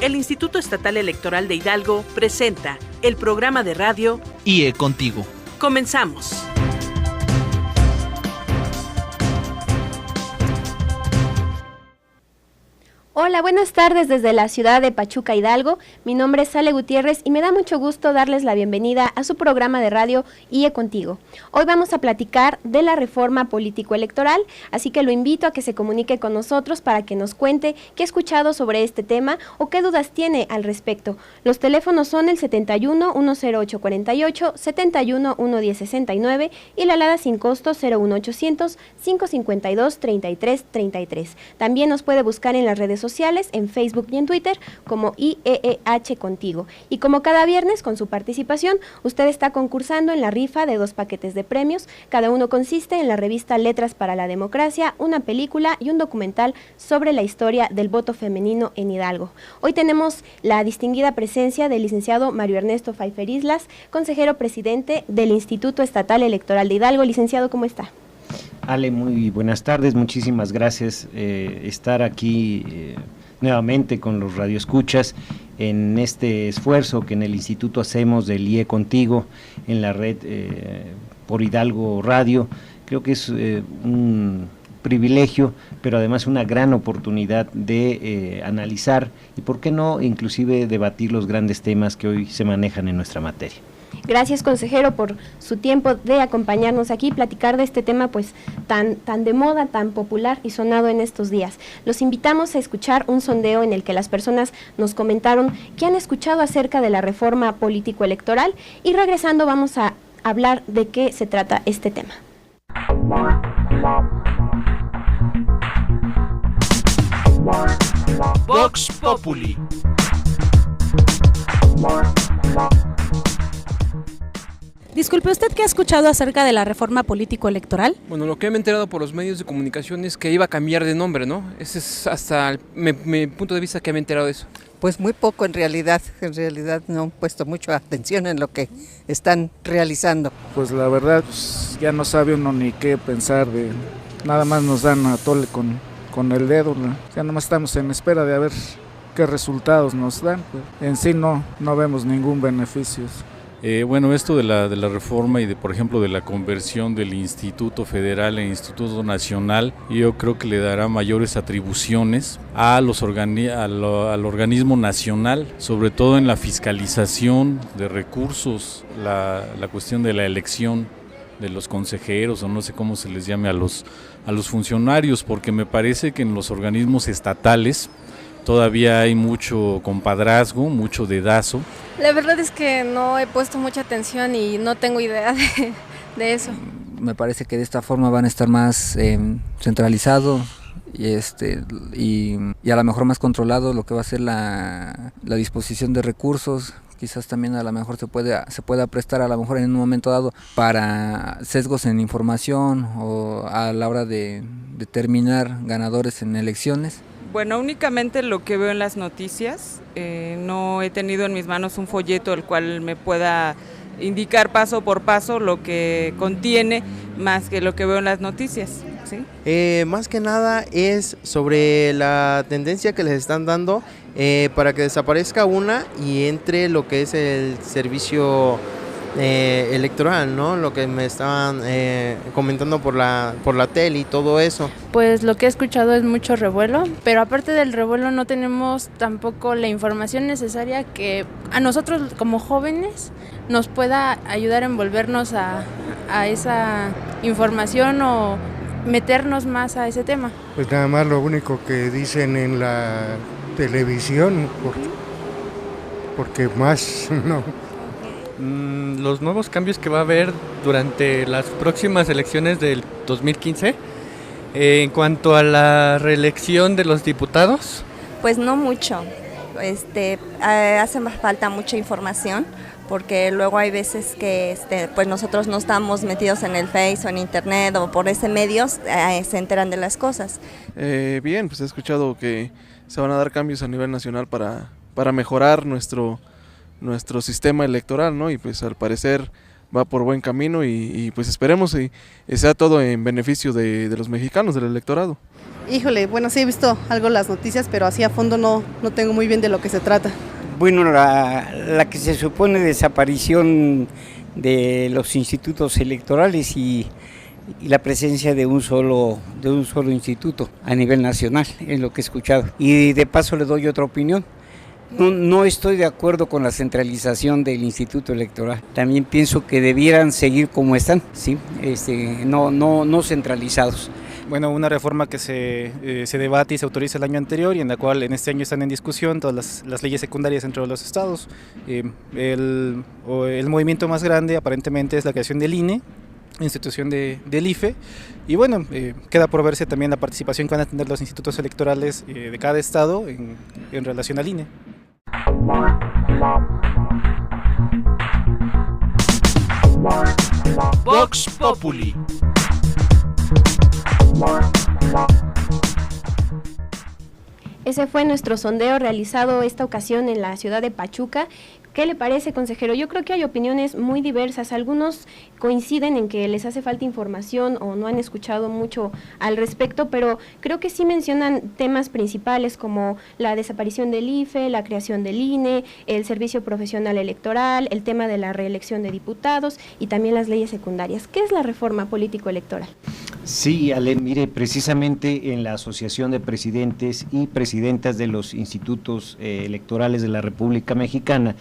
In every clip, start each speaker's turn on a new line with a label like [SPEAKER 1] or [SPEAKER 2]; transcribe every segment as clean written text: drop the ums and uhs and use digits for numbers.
[SPEAKER 1] El Instituto Estatal Electoral de Hidalgo presenta el programa de radio
[SPEAKER 2] IE Contigo.
[SPEAKER 1] Comenzamos.
[SPEAKER 3] Hola, buenas tardes desde la ciudad de Pachuca, Hidalgo. Mi nombre es Ale Gutiérrez y me da mucho gusto darles la bienvenida a su programa de radio IE Contigo. Hoy vamos a platicar de la reforma político-electoral, así que lo invito a que se comunique con nosotros para que nos cuente qué ha escuchado sobre este tema o qué dudas tiene al respecto. Los teléfonos son el 71 108 48, 71 110 69 y la alada sin costo 01800 552 33 33. También nos puede buscar en las redes sociales, en Facebook y en Twitter, como IEEH Contigo. Y como cada viernes, con su participación, usted está concursando en la rifa de 2 paquetes de premios. Cada uno consiste en la revista Letras para la Democracia, una película y un documental sobre la historia del voto femenino en Hidalgo. Hoy tenemos la distinguida presencia del licenciado Mario Ernesto Pfeiffer Islas, consejero presidente del Instituto Estatal Electoral de Hidalgo. Licenciado, ¿cómo está?
[SPEAKER 4] Ale, muy buenas tardes, muchísimas gracias estar aquí nuevamente con los radioescuchas en este esfuerzo que en el instituto hacemos del IE Contigo en la red por Hidalgo Radio. Creo que es un privilegio, pero además una gran oportunidad de analizar y por qué no inclusive debatir los grandes temas que hoy se manejan en nuestra materia.
[SPEAKER 3] Gracias, consejero, por su tiempo de acompañarnos aquí y platicar de este tema pues tan de moda, tan popular y sonado en estos días. Los invitamos a escuchar un sondeo en el que las personas nos comentaron qué han escuchado acerca de la reforma político-electoral y regresando vamos a hablar de qué se trata este tema.
[SPEAKER 2] Vox Populi.
[SPEAKER 5] Disculpe, ¿usted qué ha escuchado acerca de la reforma político-electoral?
[SPEAKER 6] Bueno, lo que me he enterado por los medios de comunicación es que iba a cambiar de nombre, ¿no? Ese es hasta mi punto de vista que me he enterado de eso.
[SPEAKER 7] Pues muy poco en realidad no han puesto mucha atención en lo que están realizando.
[SPEAKER 8] Pues la verdad ya no sabe uno ni qué pensar, nada más nos dan a tole con el dedo, ¿no? Ya nomás estamos en espera de a ver qué resultados nos dan, pues en sí no vemos ningún beneficio.
[SPEAKER 9] Bueno, esto de la reforma y por ejemplo de la conversión del Instituto Federal en Instituto Nacional, yo creo que le dará mayores atribuciones al organismo nacional, sobre todo en la fiscalización de recursos, la cuestión de la elección de los consejeros o no sé cómo se les llame a los funcionarios, porque me parece que en los organismos estatales todavía hay mucho compadrazgo, mucho dedazo.
[SPEAKER 10] La verdad es que no he puesto mucha atención y no tengo idea de eso.
[SPEAKER 11] Me parece que de esta forma van a estar más centralizados y a lo mejor más controlado lo que va a ser la disposición de recursos. Quizás también a lo mejor se pueda prestar a lo mejor en un momento dado para sesgos en información o a la hora de determinar ganadores en elecciones.
[SPEAKER 12] Bueno, únicamente lo que veo en las noticias, no he tenido en mis manos un folleto el cual me pueda indicar paso por paso lo que contiene más que lo que veo en las noticias, ¿sí?
[SPEAKER 13] Más que nada es sobre la tendencia que les están dando para que desaparezca una y entre lo que es el servicio electoral, ¿no? Lo que me estaban comentando por la tele y todo eso.
[SPEAKER 10] Pues lo que he escuchado es mucho revuelo, pero aparte del revuelo no tenemos tampoco la información necesaria que a nosotros como jóvenes nos pueda ayudar a envolvernos a esa información o meternos más a ese tema.
[SPEAKER 14] Pues nada más lo único que dicen en la televisión, porque más no.
[SPEAKER 15] Los nuevos cambios que va a haber durante las próximas elecciones del 2015 en cuanto a la reelección de los diputados.
[SPEAKER 16] Pues no mucho, hace más falta mucha información porque luego hay veces que pues nosotros no estamos metidos en el Face o en Internet o por ese medio se enteran de las cosas.
[SPEAKER 17] Bien, pues he escuchado que se van a dar cambios a nivel nacional para mejorar nuestro sistema electoral, ¿no? Y pues al parecer va por buen camino y pues esperemos y sea todo en beneficio de los mexicanos, del electorado.
[SPEAKER 18] Híjole, bueno, sí he visto algo las noticias, pero así a fondo no tengo muy bien de lo que se trata.
[SPEAKER 19] Bueno, la que se supone desaparición de los institutos electorales y la presencia de un solo instituto a nivel nacional, es lo que he escuchado. Y de paso le doy otra opinión. No estoy de acuerdo con la centralización del Instituto Electoral. También pienso que debieran seguir como están, ¿sí? No centralizados.
[SPEAKER 20] Bueno, una reforma que se debate y se autoriza el año anterior y en la cual en este año están en discusión todas las leyes secundarias dentro de los estados. El movimiento más grande aparentemente es la creación del INE, institución del IFE, y bueno, queda por verse también la participación que van a tener los institutos electorales de cada estado en relación al INE.
[SPEAKER 2] Vox Populi.
[SPEAKER 3] Ese fue nuestro sondeo realizado esta ocasión en la ciudad de Pachuca. ¿Qué le parece, consejero? Yo creo que hay opiniones muy diversas. Algunos coinciden en que les hace falta información o no han escuchado mucho al respecto, pero creo que sí mencionan temas principales como la desaparición del IFE, la creación del INE, el servicio profesional electoral, el tema de la reelección de diputados y también las leyes secundarias. ¿Qué es la reforma político-electoral?
[SPEAKER 4] Sí, Ale, mire, precisamente en la Asociación de Presidentes y Presidentas de los Institutos Electorales de la República Mexicana,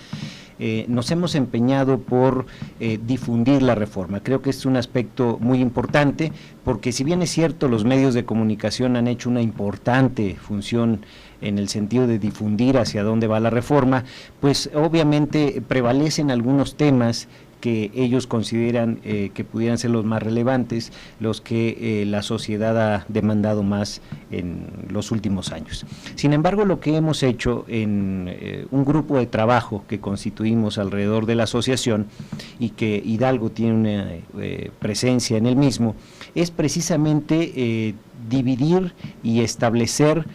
[SPEAKER 4] nos hemos empeñado por difundir la reforma. Creo que es un aspecto muy importante porque si bien es cierto los medios de comunicación han hecho una importante función en el sentido de difundir hacia dónde va la reforma, pues obviamente prevalecen algunos temas que ellos consideran que pudieran ser los más relevantes, los que la sociedad ha demandado más en los últimos años. Sin embargo, lo que hemos hecho en un grupo de trabajo que constituimos alrededor de la asociación y que Hidalgo tiene una presencia en el mismo, es precisamente dividir y establecer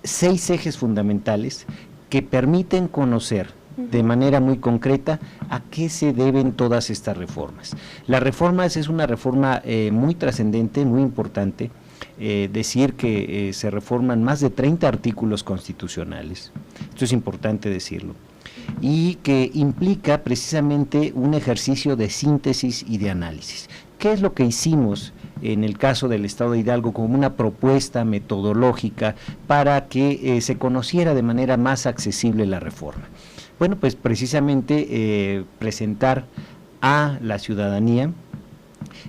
[SPEAKER 4] 6 ejes fundamentales que permiten conocer de manera muy concreta a qué se deben todas estas reformas. Las reformas es una reforma muy trascendente, muy importante, decir que se reforman más de 30 artículos constitucionales, esto es importante decirlo, y que implica precisamente un ejercicio de síntesis y de análisis. ¿Qué es lo que hicimos en el caso del Estado de Hidalgo como una propuesta metodológica para que se conociera de manera más accesible la reforma? Bueno, pues precisamente presentar a la ciudadanía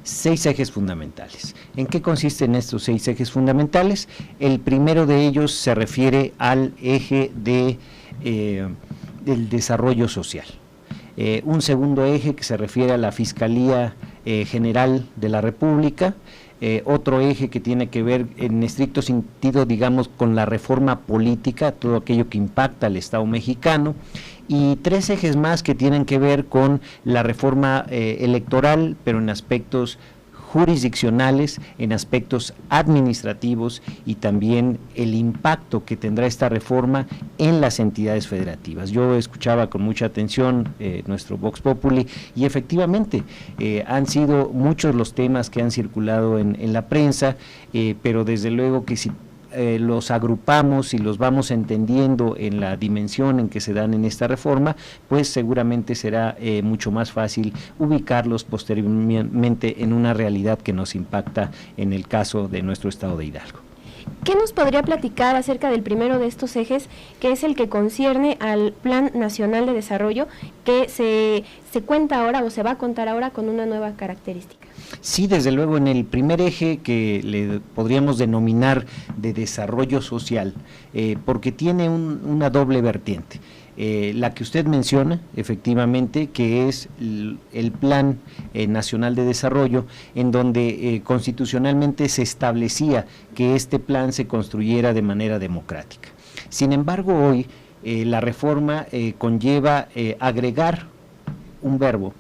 [SPEAKER 4] 6 ejes fundamentales. ¿En qué consisten estos 6 ejes fundamentales? El primero de ellos se refiere al eje del desarrollo social. Un segundo eje que se refiere a la Fiscalía General de la República, otro eje que tiene que ver en estricto sentido, digamos, con la reforma política, todo aquello que impacta al Estado mexicano, y 3 ejes más que tienen que ver con la reforma electoral, pero en aspectos jurisdiccionales, en aspectos administrativos y también el impacto que tendrá esta reforma en las entidades federativas. Yo escuchaba con mucha atención nuestro Vox Populi y efectivamente han sido muchos los temas que han circulado en la prensa, pero desde luego que si los agrupamos y los vamos entendiendo en la dimensión en que se dan en esta reforma, pues seguramente será mucho más fácil ubicarlos posteriormente en una realidad que nos impacta en el caso de nuestro estado de Hidalgo.
[SPEAKER 3] ¿Qué nos podría platicar acerca del primero de estos ejes, que es el que concierne al Plan Nacional de Desarrollo, que se cuenta ahora o se va a contar ahora con una nueva característica?
[SPEAKER 4] Sí, desde luego, en el primer eje que le podríamos denominar de desarrollo social, porque tiene una doble vertiente. La que usted menciona, efectivamente, que es el Plan Nacional de Desarrollo, en donde constitucionalmente se establecía que este plan se construyera de manera democrática. Sin embargo, hoy la reforma conlleva agregar un verbo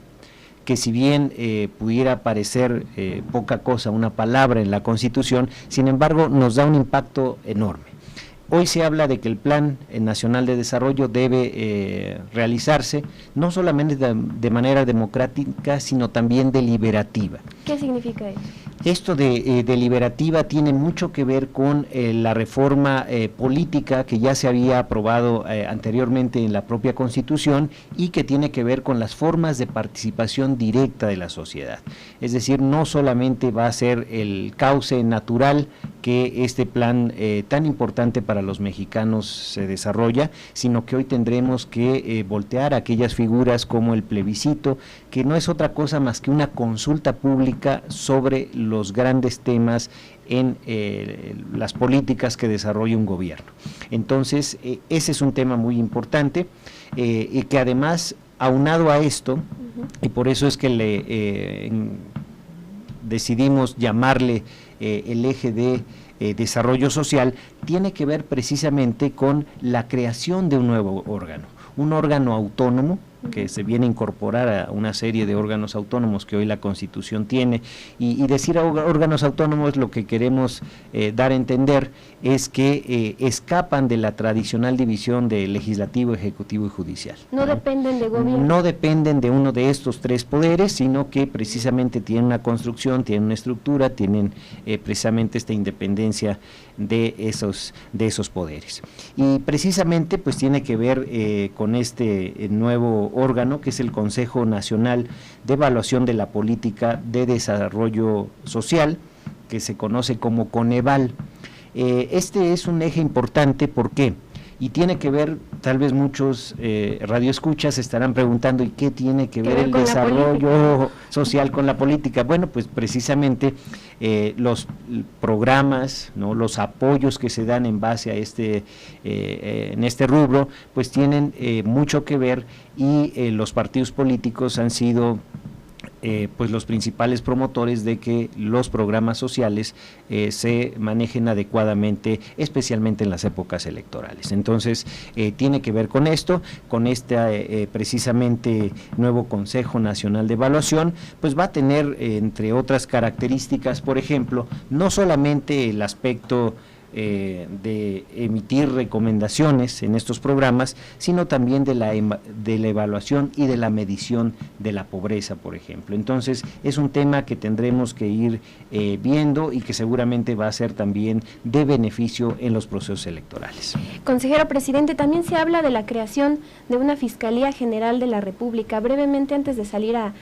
[SPEAKER 4] que si bien pudiera parecer poca cosa, una palabra en la Constitución, sin embargo nos da un impacto enorme. Hoy se habla de que el Plan Nacional de Desarrollo debe realizarse no solamente de manera democrática, sino también deliberativa.
[SPEAKER 3] ¿Qué significa eso?
[SPEAKER 4] Esto de deliberativa tiene mucho que ver con la reforma política que ya se había aprobado anteriormente en la propia Constitución y que tiene que ver con las formas de participación directa de la sociedad. Es decir, no solamente va a ser el cauce natural que este plan tan importante para los mexicanos se desarrolla, sino que hoy tendremos que voltear a aquellas figuras como el plebiscito, que no es otra cosa más que una consulta pública sobre los grandes temas en las políticas que desarrolla un gobierno. Entonces, ese es un tema muy importante y que además, aunado a esto, y por eso es que decidimos llamarle el eje de desarrollo social, tiene que ver precisamente con la creación de un nuevo órgano, un órgano autónomo que se viene a incorporar a una serie de órganos autónomos que hoy la Constitución tiene, y decir órganos autónomos lo que queremos dar a entender es que escapan de la tradicional división de legislativo, ejecutivo y judicial.
[SPEAKER 3] No dependen de gobierno.
[SPEAKER 4] No dependen de uno de estos tres poderes, sino que precisamente tienen una construcción, tienen una estructura, tienen precisamente esta independencia de esos poderes. Y precisamente pues tiene que ver con este nuevo órgano que es el Consejo Nacional de Evaluación de la Política de Desarrollo Social, que se conoce como Coneval. Este es un eje importante, ¿por qué? Y tiene que ver, tal vez muchos radioescuchas estarán preguntando, ¿y qué tiene que ver el desarrollo social con la política? Bueno, pues precisamente los programas, ¿no?, los apoyos que se dan en base a en este rubro, pues tienen mucho que ver, y los partidos políticos han sido pues los principales promotores de que los programas sociales se manejen adecuadamente, especialmente en las épocas electorales. Entonces, tiene que ver con esto, con este precisamente nuevo Consejo Nacional de Evaluación, pues va a tener, entre otras características, por ejemplo, no solamente el aspecto de emitir recomendaciones en estos programas, sino también de la evaluación y de la medición de la pobreza, por ejemplo. Entonces, es un tema que tendremos que ir viendo y que seguramente va a ser también de beneficio en los procesos electorales.
[SPEAKER 3] Consejero presidente, también se habla de la creación de una Fiscalía General de la República. Brevemente, antes de salir a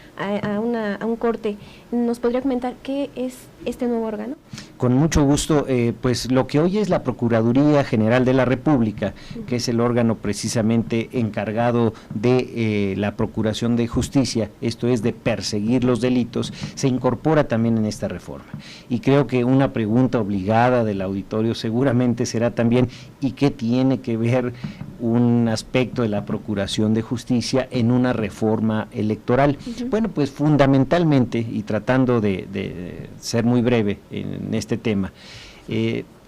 [SPEAKER 3] un corte, ¿nos podría comentar qué es este nuevo órgano?
[SPEAKER 4] Con mucho gusto, pues lo que hoy es la Procuraduría General de la República, que es el órgano precisamente encargado de la procuración de justicia, esto es de perseguir los delitos, se incorpora también en esta reforma. Y creo que una pregunta obligada del auditorio seguramente será también, ¿y qué tiene que ver un aspecto de la procuración de justicia en una reforma electoral? Bueno, pues fundamentalmente, y tratando de ser muy breve en este tema,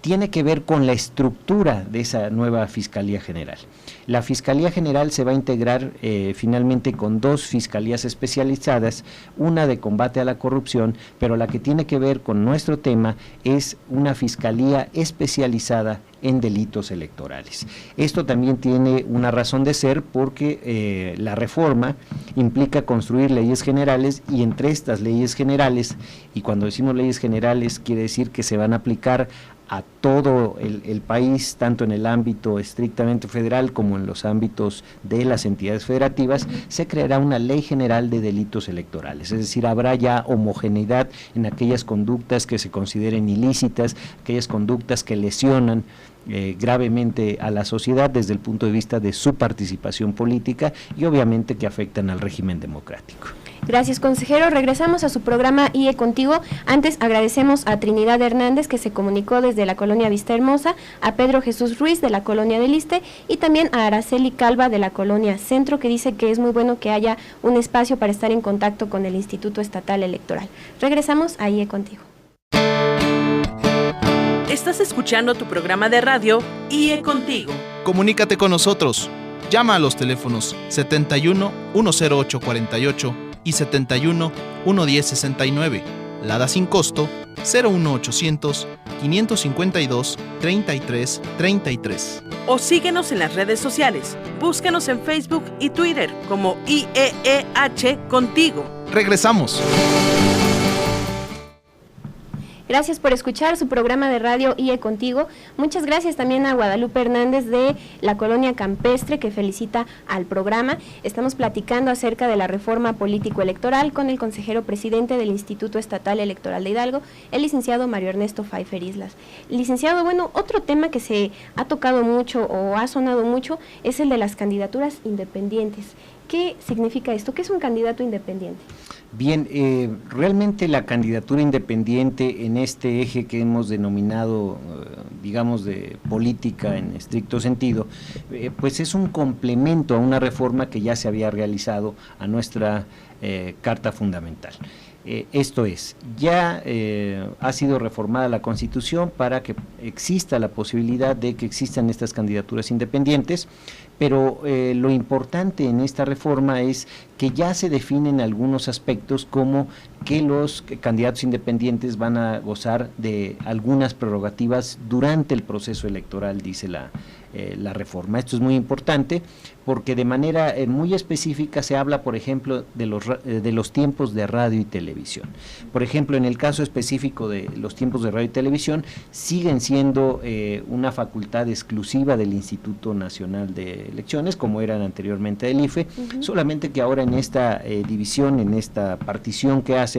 [SPEAKER 4] tiene que ver con la estructura de esa nueva Fiscalía General. La Fiscalía General se va a integrar finalmente con dos fiscalías especializadas, una de combate a la corrupción, pero la que tiene que ver con nuestro tema es una fiscalía especializada en delitos electorales. Esto también tiene una razón de ser porque la reforma implica construir leyes generales, y entre estas leyes generales, y cuando decimos leyes generales quiere decir que se van a aplicar a todo el país, tanto en el ámbito estrictamente federal como en los ámbitos de las entidades federativas, se creará una ley general de delitos electorales, es decir, habrá ya homogeneidad en aquellas conductas que se consideren ilícitas, aquellas conductas que lesionan gravemente a la sociedad desde el punto de vista de su participación política y obviamente que afectan al régimen democrático.
[SPEAKER 3] Gracias, consejero. Regresamos a su programa IE Contigo. Antes agradecemos a Trinidad Hernández, que se comunicó desde la colonia Vista Hermosa, a Pedro Jesús Ruiz de la colonia del Iste y también a Araceli Calva de la colonia Centro, que dice que es muy bueno que haya un espacio para estar en contacto con el Instituto Estatal Electoral. Regresamos a IE Contigo.
[SPEAKER 1] Estás escuchando tu programa de radio IE Contigo.
[SPEAKER 2] Comunícate con nosotros. Llama a los teléfonos 71 108 48 y 71 110 69. Lada sin costo 01800 552-3333.
[SPEAKER 1] O síguenos en las redes sociales. Búscanos en Facebook y Twitter como IEEH Contigo.
[SPEAKER 2] Regresamos.
[SPEAKER 3] Gracias por escuchar su programa de radio IE Contigo. Muchas gracias también a Guadalupe Hernández de la Colonia Campestre, que felicita al programa. Estamos platicando acerca de la reforma político-electoral con el consejero presidente del Instituto Estatal Electoral de Hidalgo, el licenciado Mario Ernesto Pfeiffer Islas. Licenciado, bueno, otro tema que se ha tocado mucho o ha sonado mucho es el de las candidaturas independientes. ¿Qué significa esto? ¿Qué es un candidato independiente?
[SPEAKER 4] Bien, realmente la candidatura independiente en este eje que hemos denominado, digamos, de política en estricto sentido, pues es un complemento a una reforma que ya se había realizado a nuestra Carta Fundamental. Esto es, ya ha sido reformada la Constitución para que exista la posibilidad de que existan estas candidaturas independientes, pero lo importante en esta reforma es que ya se definen algunos aspectos, como que los candidatos independientes van a gozar de algunas prerrogativas durante el proceso electoral, dice la reforma. Esto es muy importante porque de manera muy específica se habla, por ejemplo, de los tiempos de radio y televisión. Por ejemplo, en el caso específico de los tiempos de radio y televisión, siguen siendo una facultad exclusiva del Instituto Nacional de Elecciones, como eran anteriormente del IFE, solamente que ahora en esta división, en esta partición que hacen,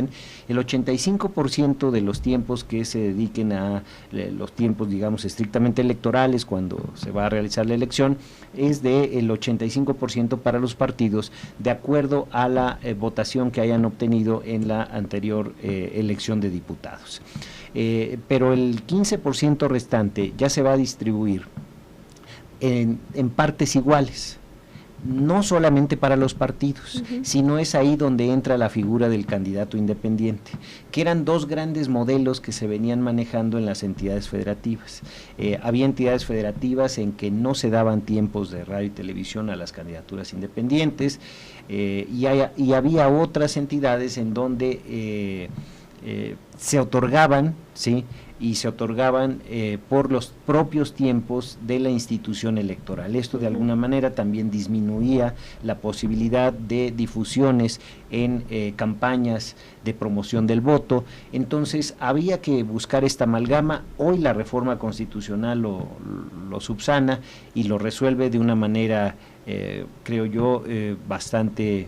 [SPEAKER 4] el 85% de los tiempos que se dediquen a los tiempos, digamos, estrictamente electorales, cuando se va a realizar la elección, es del 85% para los partidos, de acuerdo a la votación que hayan obtenido en la anterior elección de diputados. Pero el 15% restante ya se va a distribuir en partes iguales, no solamente para los partidos, sino es ahí donde entra la figura del candidato independiente, que eran dos grandes modelos que se venían manejando en las entidades federativas. Había entidades federativas en que no se daban tiempos de radio y televisión a las candidaturas independientes, y había otras entidades en donde se otorgaban, ¿sí?, y se otorgaban por los propios tiempos de la institución electoral. Esto de alguna manera también disminuía la posibilidad de difusiones en campañas de promoción del voto. Entonces había que buscar esta amalgama. Hoy la reforma constitucional lo subsana y lo resuelve de una manera, creo yo, bastante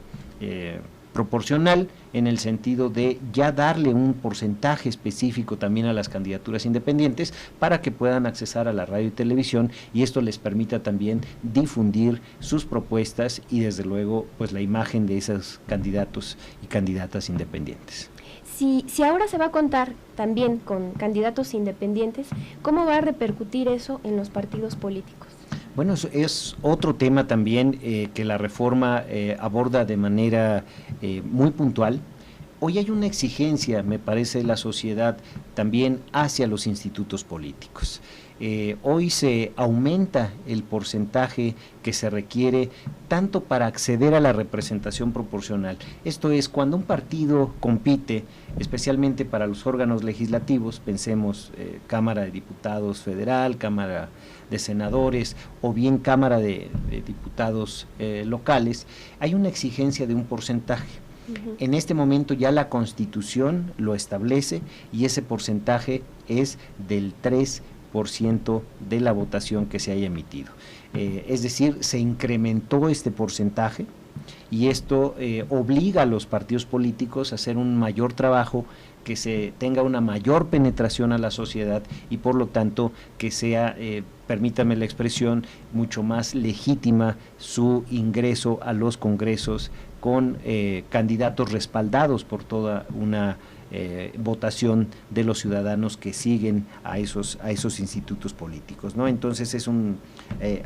[SPEAKER 4] proporcional, en el sentido de ya darle un porcentaje específico también a las candidaturas independientes para que puedan accesar a la radio y televisión, y esto les permita también difundir sus propuestas y desde luego pues la imagen de esos candidatos y candidatas independientes.
[SPEAKER 3] Si ahora se va a contar también con candidatos independientes, ¿cómo va a repercutir eso en los partidos políticos?
[SPEAKER 4] Bueno, es otro tema también que la reforma aborda de manera muy puntual. Hoy hay una exigencia, me parece, de la sociedad también hacia los institutos políticos. Hoy se aumenta el porcentaje que se requiere tanto para acceder a la representación proporcional. Esto es, cuando un partido compite, especialmente para los órganos legislativos, pensemos Cámara de Diputados Federal, Cámara de Senadores o bien Cámara de Diputados locales, hay una exigencia de un porcentaje. En este momento ya la Constitución lo establece y ese porcentaje es del 3% de la votación que se haya emitido. Es decir, se incrementó este porcentaje y esto obliga a los partidos políticos a hacer un mayor trabajo, que se tenga una mayor penetración a la sociedad y por lo tanto que sea, permítame la expresión, mucho más legítima su ingreso a los congresos con candidatos respaldados por toda una votación de los ciudadanos que siguen a esos institutos políticos, ¿no? Entonces es un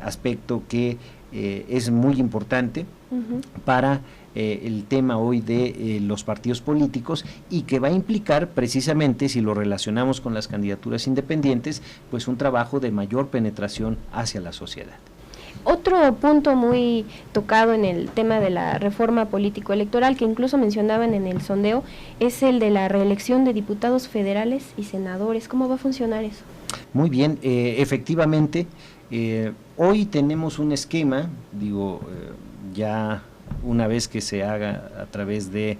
[SPEAKER 4] aspecto que es muy importante para el tema hoy de los partidos políticos, y que va a implicar precisamente, si lo relacionamos con las candidaturas independientes, pues un trabajo de mayor penetración hacia la sociedad.
[SPEAKER 3] Otro punto muy tocado en el tema de la reforma político-electoral, que incluso mencionaban en el sondeo, es el de la reelección de diputados federales y senadores. ¿Cómo va a funcionar eso?
[SPEAKER 4] Muy bien, efectivamente, hoy tenemos un esquema, ya una vez que se haga a través de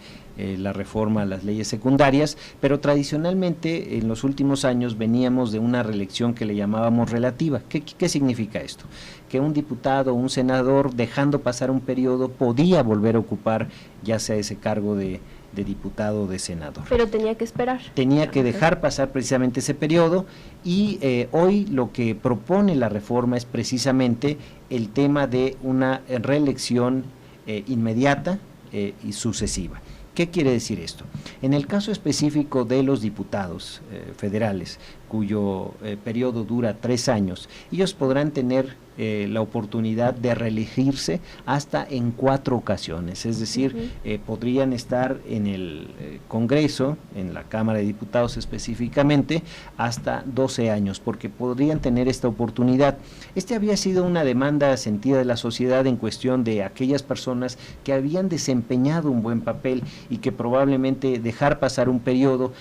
[SPEAKER 4] la reforma a las leyes secundarias, pero tradicionalmente en los últimos años veníamos de una reelección que le llamábamos relativa. ¿Qué significa esto? Que un diputado o un senador, dejando pasar un periodo, podía volver a ocupar ya sea ese cargo de diputado o de senador.
[SPEAKER 3] Pero tenía que esperar.
[SPEAKER 4] Tenía que dejar pasar precisamente ese periodo y hoy lo que propone la reforma es precisamente el tema de una reelección inmediata y sucesiva. ¿Qué quiere decir esto? En el caso específico de los diputados federales, cuyo periodo dura 3 años, ellos podrán tener la oportunidad de reelegirse hasta en 4 ocasiones, es decir, podrían estar en el Congreso, en la Cámara de Diputados específicamente, hasta 12 años, porque podrían tener esta oportunidad. Este había sido una demanda sentida de la sociedad en cuestión de aquellas personas que habían desempeñado un buen papel y que probablemente dejar pasar un periodo,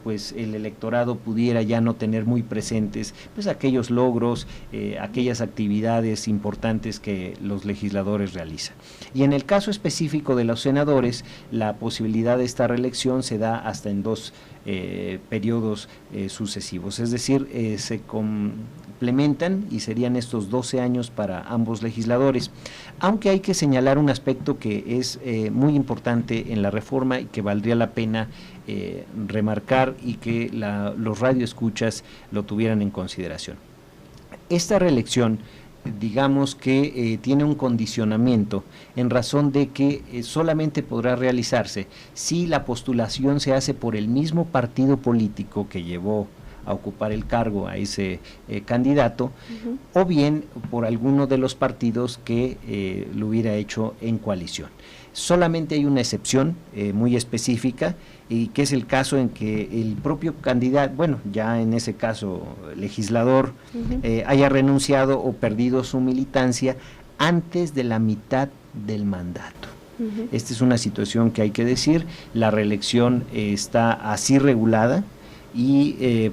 [SPEAKER 4] pues el electorado pudiera ya no tener muy presentes pues aquellos logros, aquellas actividades importantes que los legisladores realizan. Y en el caso específico de los senadores, la posibilidad de esta reelección se da hasta en 2 periodos sucesivos, es decir, se complementan y serían estos 12 años para ambos legisladores, aunque hay que señalar un aspecto que es muy importante en la reforma y que valdría la pena remarcar y que los radioescuchas lo tuvieran en consideración. Esta reelección, digamos que tiene un condicionamiento en razón de que solamente podrá realizarse si la postulación se hace por el mismo partido político que llevó a ocupar el cargo a ese candidato, o bien por alguno de los partidos que lo hubiera hecho en coalición. Solamente hay una excepción muy específica, y que es el caso en que el propio candidato, bueno, ya en ese caso legislador, haya renunciado o perdido su militancia antes de la mitad del mandato. Esta es una situación que hay que decir, la reelección está así regulada y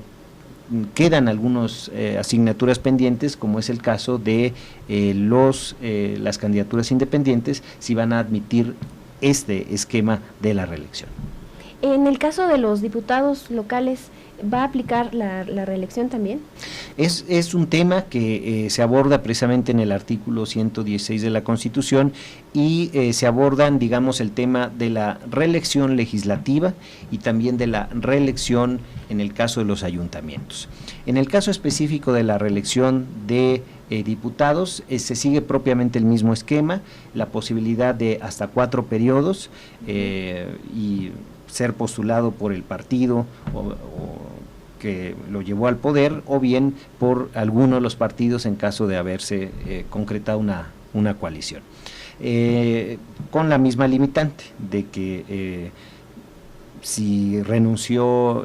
[SPEAKER 4] quedan algunas asignaturas pendientes, como es el caso de las candidaturas independientes, si van a admitir este esquema de la reelección.
[SPEAKER 3] En el caso de los diputados locales, ¿va a aplicar la reelección también?
[SPEAKER 4] Es un tema que se aborda precisamente en el artículo 116 de la Constitución y se abordan, digamos, el tema de la reelección legislativa y también de la reelección en el caso de los ayuntamientos. En el caso específico de la reelección de diputados, se sigue propiamente el mismo esquema, la posibilidad de hasta 4 periodos y ser postulado por el partido o que lo llevó al poder, o bien por alguno de los partidos en caso de haberse concretado una coalición. Con la misma limitante de que si renunció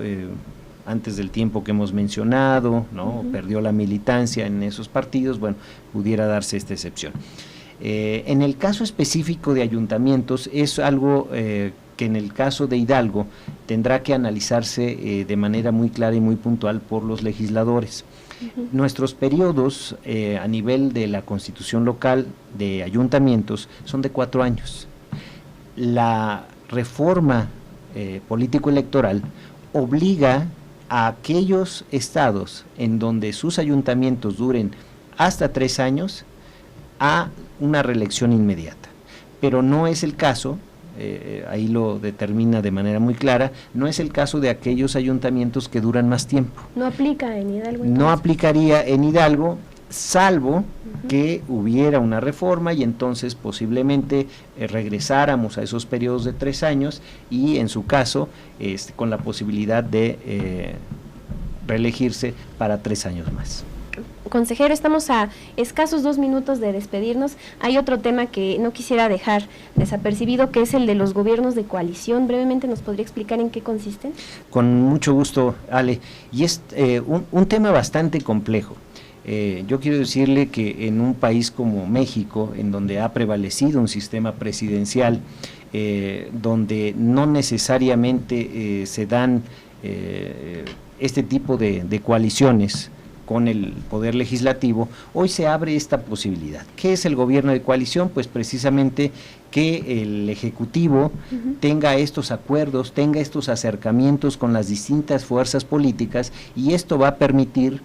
[SPEAKER 4] antes del tiempo que hemos mencionado, ¿no? Perdió la militancia en esos partidos, bueno, pudiera darse esta excepción. En el caso específico de ayuntamientos es algo que en el caso de Hidalgo tendrá que analizarse de manera muy clara y muy puntual por los legisladores. Nuestros periodos a nivel de la Constitución local de ayuntamientos son de 4 años. La reforma político-electoral obliga a aquellos estados en donde sus ayuntamientos duren hasta 3 años a una reelección inmediata, pero no es el caso, ahí lo determina de manera muy clara, no es el caso de aquellos ayuntamientos que duran más tiempo.
[SPEAKER 3] ¿No aplica en Hidalgo?
[SPEAKER 4] Entonces? No aplicaría en Hidalgo, salvo que hubiera una reforma y entonces posiblemente regresáramos a esos periodos de 3 años y en su caso con la posibilidad de reelegirse para 3 años más.
[SPEAKER 3] Consejero, estamos a escasos 2 minutos de despedirnos. Hay otro tema que no quisiera dejar desapercibido, que es el de los gobiernos de coalición. Brevemente, ¿nos podría explicar en qué consisten?
[SPEAKER 4] Con mucho gusto, Ale. Y es un tema bastante complejo. Yo quiero decirle que en un país como México, en donde ha prevalecido un sistema presidencial, donde no necesariamente se dan este tipo de coaliciones con el Poder Legislativo, hoy se abre esta posibilidad. ¿Qué es el gobierno de coalición? Pues precisamente que el Ejecutivo tenga estos acuerdos, tenga estos acercamientos con las distintas fuerzas políticas, y esto va a permitir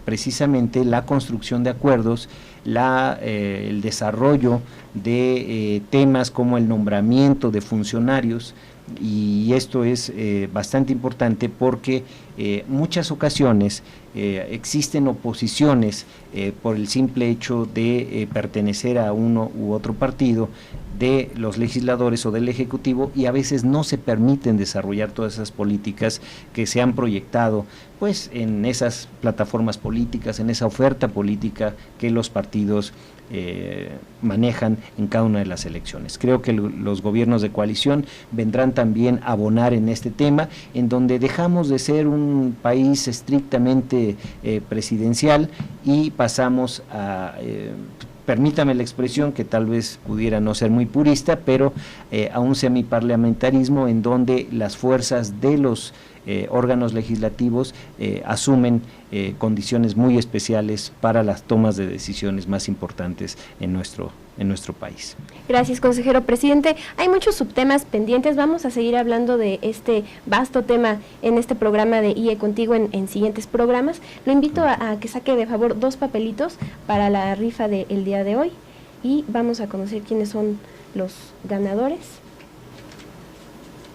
[SPEAKER 4] precisamente la construcción de acuerdos, el desarrollo de temas como el nombramiento de funcionarios, y esto es bastante importante porque muchas ocasiones existen oposiciones por el simple hecho de pertenecer a uno u otro partido de los legisladores o del Ejecutivo, y a veces no se permiten desarrollar todas esas políticas que se han proyectado pues en esas plataformas políticas, en esa oferta política que los partidos manejan en cada una de las elecciones. Creo que los gobiernos de coalición vendrán también a abonar en este tema, en donde dejamos de ser un país estrictamente presidencial y pasamos a permítame la expresión, que tal vez pudiera no ser muy purista, pero a un semiparlamentarismo en donde las fuerzas de los órganos legislativos asumen condiciones muy especiales para las tomas de decisiones más importantes en nuestro país.
[SPEAKER 3] Gracias, consejero presidente. Hay muchos subtemas pendientes, vamos a seguir hablando de este vasto tema en este programa de IE Contigo en siguientes programas. Lo invito a que saque de favor 2 papelitos para la rifa del día de hoy, y vamos a conocer quiénes son los ganadores.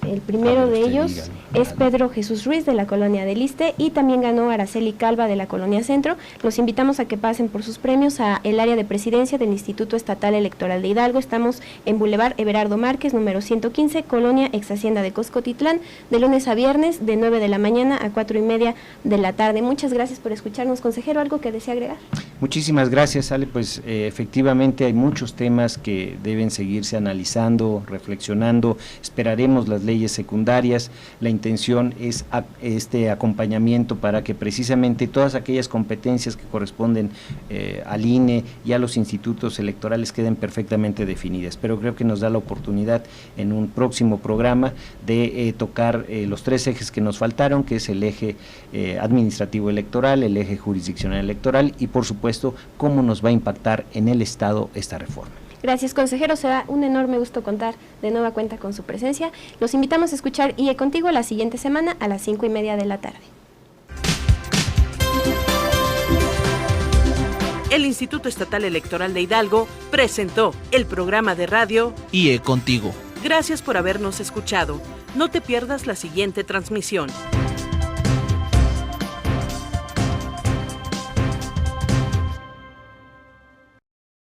[SPEAKER 3] El primero de ellos es Pedro Jesús Ruiz, de la Colonia del Iste, y también ganó Araceli Calva, de la Colonia Centro. Los invitamos a que pasen por sus premios a el área de presidencia del Instituto Estatal Electoral de Hidalgo. Estamos en Boulevard Everardo Márquez, número 115, Colonia Ex Hacienda de Coscotitlán, de lunes a viernes, de 9 de la mañana a 4:30 de la tarde. Muchas gracias por escucharnos, consejero. ¿Algo que desea agregar?
[SPEAKER 4] Muchísimas gracias, Ale. Pues efectivamente hay muchos temas que deben seguirse analizando, reflexionando. Esperaremos las leyes secundarias. La intención es este acompañamiento para que precisamente todas aquellas competencias que corresponden al INE y a los institutos electorales queden perfectamente definidas. Pero creo que nos da la oportunidad en un próximo programa de tocar los 3 ejes que nos faltaron, que es el eje administrativo electoral, el eje jurisdiccional electoral y, por supuesto, cómo nos va a impactar en el Estado esta reforma.
[SPEAKER 3] Gracias, consejero. Será un enorme gusto contar de nueva cuenta con su presencia. Los invitamos a escuchar IE Contigo la siguiente semana a las 5:30 de la tarde.
[SPEAKER 1] El Instituto Estatal Electoral de Hidalgo presentó el programa de radio
[SPEAKER 2] IE Contigo.
[SPEAKER 1] Gracias por habernos escuchado. No te pierdas la siguiente transmisión.